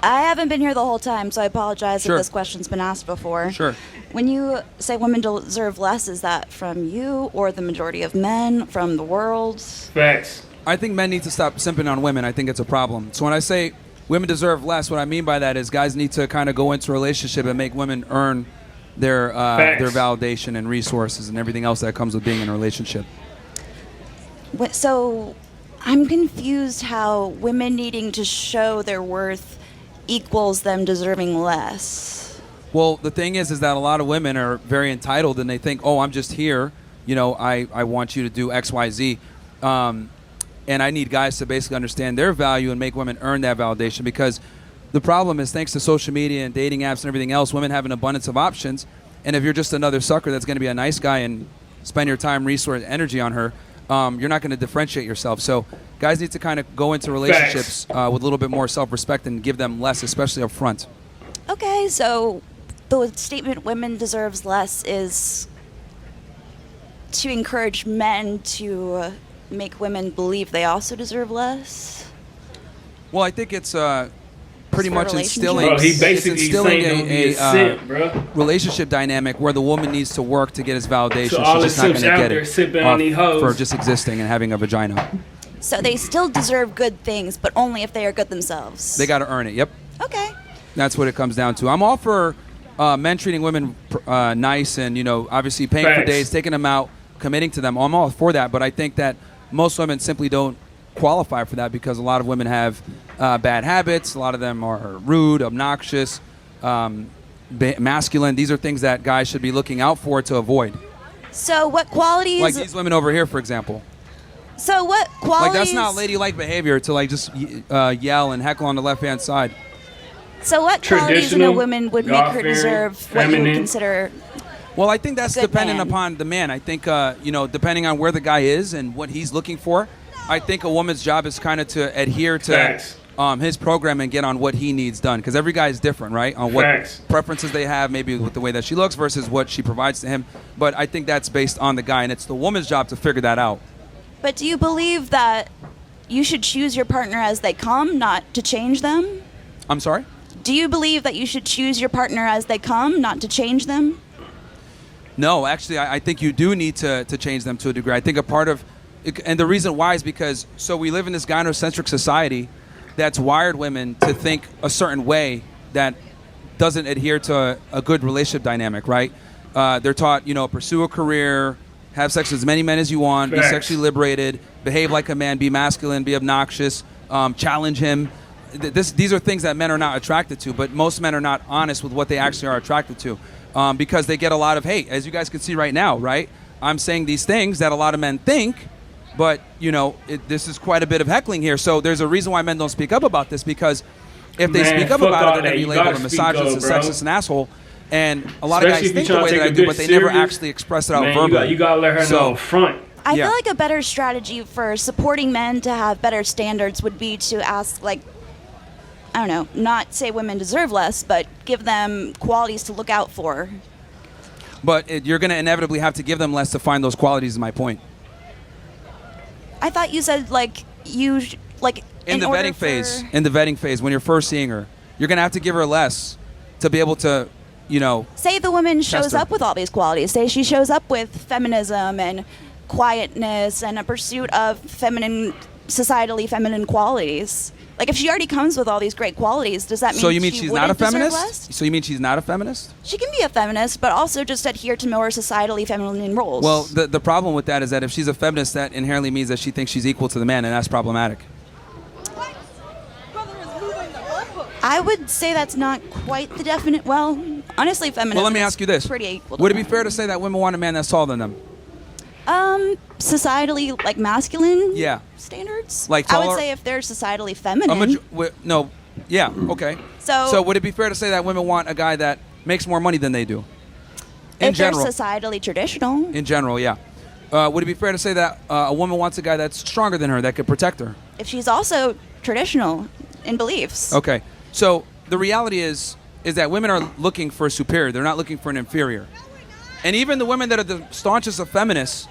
I haven't been here the whole time, so I apologize Sure. if this question's been asked before. Sure. When you say women deserve less, is that from you or the majority of men, from the world? Facts. I think men need to stop simping on women. I think it's a problem. So when I say women deserve less, what I mean by that is guys need to kind of go into a relationship and make women earn their validation and resources and everything else that comes with being in a relationship. So I'm confused how women needing to show their worth equals them deserving less. Well, the thing is that a lot of women are very entitled and they think, oh, I'm just here. You know, I want you to do X, Y, Z. And I need guys to basically understand their value and make women earn that validation, because the problem is, thanks to social media and dating apps and everything else, women have an abundance of options. And if you're just another sucker that's going to be a nice guy and spend your time, resource, energy on her, you're not going to differentiate yourself. So guys need to kind of go into relationships with a little bit more self-respect and give them less, especially up front. Okay, so the statement women deserves less is to encourage men to make women believe they also deserve less? Well, I think it's pretty For much instilling, Bro, he basically it's instilling saying don't be a simp, bro. relationship dynamic where the woman needs to work to get his validation. So all She's the just not simps going to out get there it sipping on these hoes. for just existing and having a vagina. So they still deserve good things, but only if they are good themselves. They got to earn it. Yep. Okay. That's what it comes down to. I'm all for men treating women nice and, you know, obviously paying for Facts. dates, taking them out, committing to them. I'm all for that, but I think that most women simply don't qualify for that because a lot of women have bad habits. A lot of them are rude, obnoxious, masculine. These are things that guys should be looking out for to avoid. So what qualities? Like these women over here, for example. So what qualities? Like that's not ladylike behavior to like just yell and heckle on the left-hand side. So what qualities in a woman would make her God-fearing, deserve what you would feminine. consider? Well, I think that's Good dependent man. upon the man. I think, you know, depending on where the guy is and what he's looking for, I think a woman's job is kind of to adhere to Facts. his program and get on what he needs done. Because every guy is different, right? On what Facts. preferences they have, maybe with the way that she looks versus what she provides to him. But I think that's based on the guy, and it's the woman's job to figure that out. But do you believe that you should choose your partner as they come, not to change them? I'm sorry? Do you believe that you should choose your partner as they come, not to change them? No, actually, I think you do need to change them to a degree. I think a part of, and the reason why is because, so we live in this gynocentric society that's wired women to think a certain way that doesn't adhere to a good relationship dynamic, right? They're taught, you know, pursue a career, have sex with as many men as you want, be Facts. sexually liberated, behave like a man, be masculine, be obnoxious, challenge him. These are things that men are not attracted to, but most men are not honest with what they actually are attracted to. Because they get a lot of hate, as you guys can see right now, right? I'm saying these things that a lot of men think, but, you know, this is quite a bit of heckling here. So there's a reason why men don't speak up about this, because if they Man, speak up fuck about all it, they're going that. to be You labeled a gotta speak misogynist, up, a bro. sexist, an asshole. And a lot Especially of if guys think you the tryna way take that I a do, bitch but they never serious, actually express it out Man, verbally. you gotta let her So- know up front. I Yeah. feel like a better strategy for supporting men to have better standards would be to ask, like, I don't know, not say women deserve less, but give them qualities to look out for. But you're going to inevitably have to give them less to find those qualities, is my point. I thought you said, like, In the vetting phase, when you're first seeing her, you're going to have to give her less to be able to, you know, Say the woman shows her. up with all these qualities. Say she shows up with feminism and quietness and a pursuit of societally feminine qualities. Like, if she already comes with all these great qualities, does that mean so you mean she she's not a wouldn't deserve feminist? less? So you mean she's not a feminist? She can be a feminist, but also just adhere to more societally feminine roles. Well, the problem with that is that if she's a feminist, that inherently means that she thinks she's equal to the man, and that's problematic. I would say that's not quite the definite. Well, honestly, feminism. Well, let me ask you this. Pretty equal to Would it be men. fair to say that women want a man that's taller than them? Societally, like, masculine Yeah. standards? Like I taller- would say if they're societally feminine. No. Yeah, okay. So would it be fair to say that women want a guy that makes more money than they do? In if general. they're societally traditional. In general, yeah. Would it be fair to say that a woman wants a guy that's stronger than her, that could protect her? If she's also traditional in beliefs. Okay. So the reality is that women are looking for a superior. They're not looking for an inferior. And even the women that are the staunchest of feminists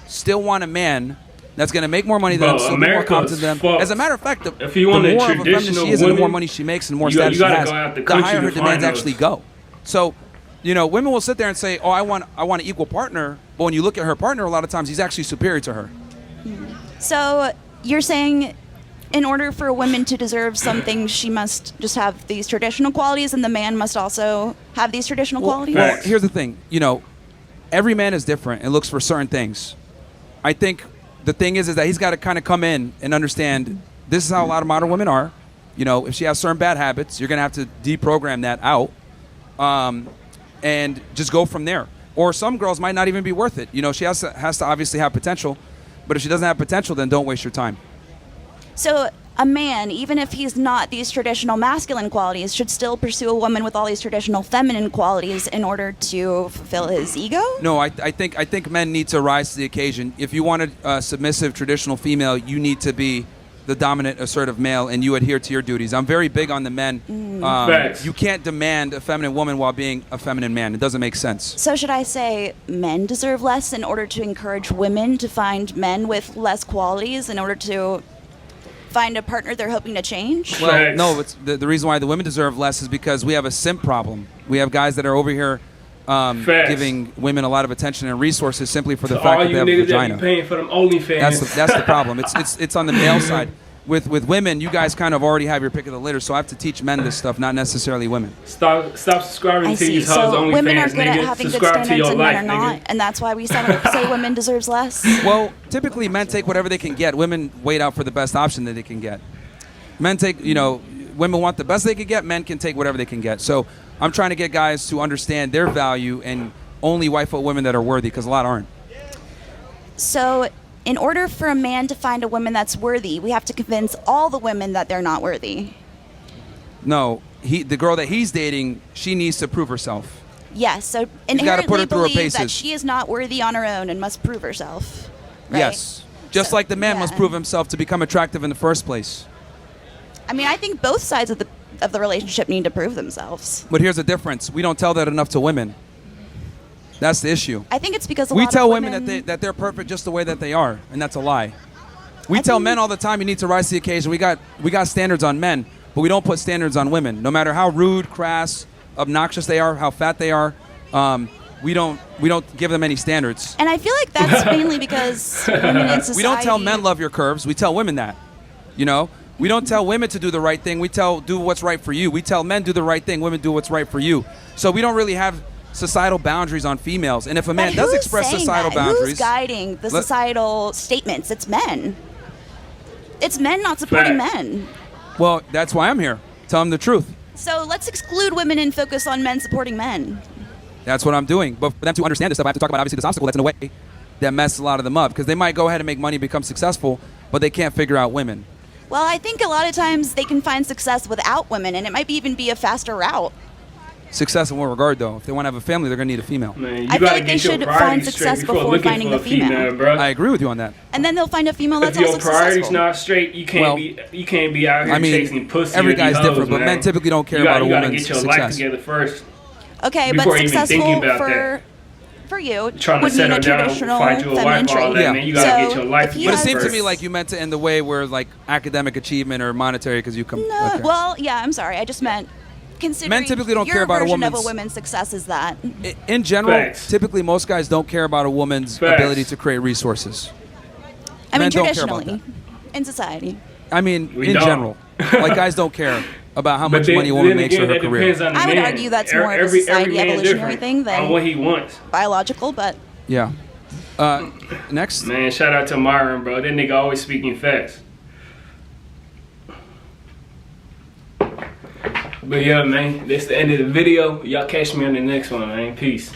still want a man that's going to make more money than Bro, them, still be more America's competent than them. fucked. As a matter of fact, If you the want a more of a feminist traditional she is and the more woman, money she makes and the more you gotta status she has, go out the the country higher her to demands find actually those. go. So, you know, women will sit there and say, oh, I want an equal partner. But when you look at her partner, a lot of times he's actually superior to her. So you're saying in order for a woman to deserve something, she must just have these traditional qualities, and the man must also have these traditional qualities? Well, Facts. here's the thing. You know, every man is different and looks for certain things. I think the thing is that he's got to kind of come in and understand this is how a lot of modern women are. You know, if she has certain bad habits, you're going to have to deprogram that out and just go from there. Or some girls might not even be worth it. You know, she has to obviously have potential, but if she doesn't have potential, then don't waste your time. So a man, even if he's not these traditional masculine qualities, should still pursue a woman with all these traditional feminine qualities in order to fulfill his ego? No, I think men need to rise to the occasion. If you want a submissive, traditional female, you need to be the dominant, assertive male, and you adhere to your duties. I'm very big on the men. Facts. You can't demand a feminine woman while being a feminine man. It doesn't make sense. So should I say men deserve less in order to encourage women to find men with less qualities in order to find a partner they're hoping to change? Well, Facts. no, it's the reason why the women deserve less is because we have a simp problem. We have guys that are over here Facts. giving women a lot of attention and resources simply for the To fact all that you they have a niggas that vagina. be paying for them OnlyFans. That's the problem. It's on the male side. With women, you guys kind of already have your pick of the litter, so I have to teach men this stuff, not necessarily women. Stop subscribing I to see. these hoes So women are OnlyFans, good at nigga. having good Subscribe to standards your and life, men are not, nigga. and that's why we say women deserves less? Well, typically men take whatever they can get. Women wait out for the best option that they can get. Men take, you know, women want the best they can get. Men can take whatever they can get. So I'm trying to get guys to understand their value and only wife out women that are worthy, because a lot aren't. So in order for a man to find a woman that's worthy, we have to convince all the women that they're not worthy. No, the girl that he's dating, she needs to prove herself. Yes, so gotta inherently put her through her believe that paces. she is not worthy on her own and must prove herself. Right? Yes. Just like the man must yeah. prove himself to become attractive in the first place. I mean, I think both sides of the relationship need to prove themselves. But here's the difference. We don't tell that enough to women. That's the issue. I think it's because We lot tell of women that they're perfect just the way that they are, and that's a lie. We tell men all the time you need to rise to the occasion. We got standards on men, but we don't put standards on women. No matter how rude, crass, obnoxious they are, how fat they are, we don't give them any standards. And I feel like that's mainly because women in society... We don't tell men love your curves. We tell women that. You know, we don't tell women to do the right thing. We tell do what's right for you. We tell men do the right thing. Women do what's right for you. So we don't really have societal boundaries on females. And if a man But does who's express saying societal that? boundaries, Who's guiding the Let- societal statements? It's men. It's men not supporting Facts. men. well, that's why I'm here. Tell them the truth. So let's exclude women and focus on men supporting men. That's what I'm doing. But for them to understand this stuff, I have to talk about obviously this obstacle that's in the way that messes a lot of them up, because they might go ahead and make money, become successful, but they can't figure out women. Well, I think a lot of times they can find success without women, and it might even be a faster route. Success in what regard, though? If they want to have a family, they're going to need a female. Man, you I feel gotta like they get your should find priorities success straight before before looking finding for the a female, bro. I agree with you on that. And then they'll find a female If that's your also priorities successful. not straight, you can't be out here I mean, chasing pussy. every or these guy's hoes, different, but man. men typically don't care You gotta- about a you gotta woman's get your life success. together first. Okay, before but even thinking successful about for you Trying to would mean settle a down, traditional find you a feminine wife, all trait. that, Yeah. man. You gotta So get your life if he But it has- seems to first. me like you meant to end the way where like academic achievement or monetary, because you come. No, okay. well, yeah, I'm sorry. I just meant considering Men typically don't your care about a version of woman's- a woman's success is that. In general, Facts. typically most guys don't care about a woman's Facts. ability to create resources. I mean, Men don't care about traditionally, in society. I mean, We in don't. general, like guys don't care about how But much then- money a woman then makes for again, her that career. depends on the I would man. argue that's more of a Every society man evolutionary different thing than- on what he wants. Biological, but Yeah. Next. Man, shout out to Myron, bro. That nigga always speaking facts. But yeah, man, that's the end of the video. Y'all catch me on the next one, man. Peace.